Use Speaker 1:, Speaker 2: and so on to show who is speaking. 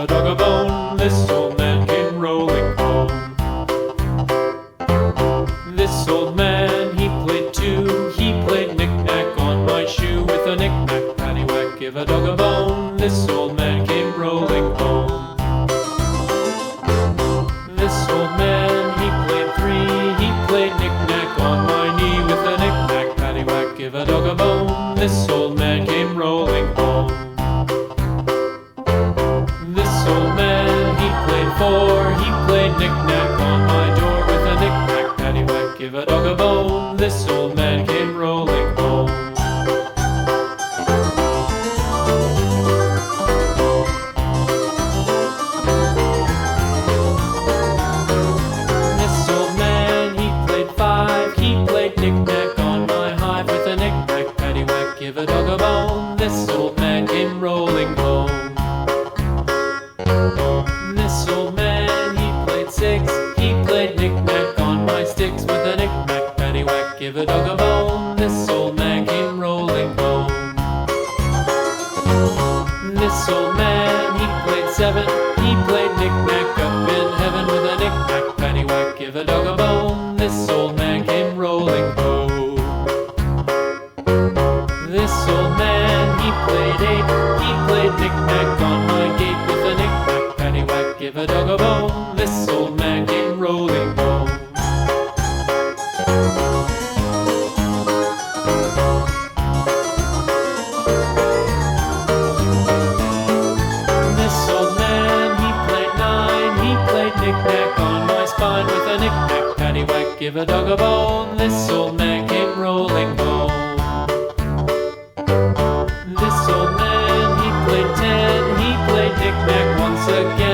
Speaker 1: a dog a bone. This old man came rolling home. This old man, he played too. He played knick-knack on my shoe. With a knick-knack, paddywhack, give a dog a bone. This old man came rolling home. This old man, he played three. He played knick-knack on my knee. With a knick-knack, paddywhack, give a dog a bone. This old man came rolling home. This old man, he played four. He played knick-knack on my door. With a knick-knack, paddywhack, give a dog a bone. This old man came rolling home. This old man, he played five. He played knick-knack on my hive. With a knick-knack, paddywhack, give a dog a bone. This old man came rolling home. This old man, he played six. He played knick-knack on my sticks. With a knick-knack, paddywhack, give a dog a bone. This old man came rolling home. This old man, he played seven. He played knick-knack up in heaven. With a knick-knack, paddywhack, give a dog a bone. This old man came rolling home. This old man, he played eight. He played knick-knack on my gate. With a knick-knack, paddywhack, give a dog a bone. This old man came rolling home. This old man, he played nine. He played knick-knack on my spine. With a knick-knack, paddywhack, give a dog a bone. This old man came rolling home. This old man, he played ten. He played knick-knack once again.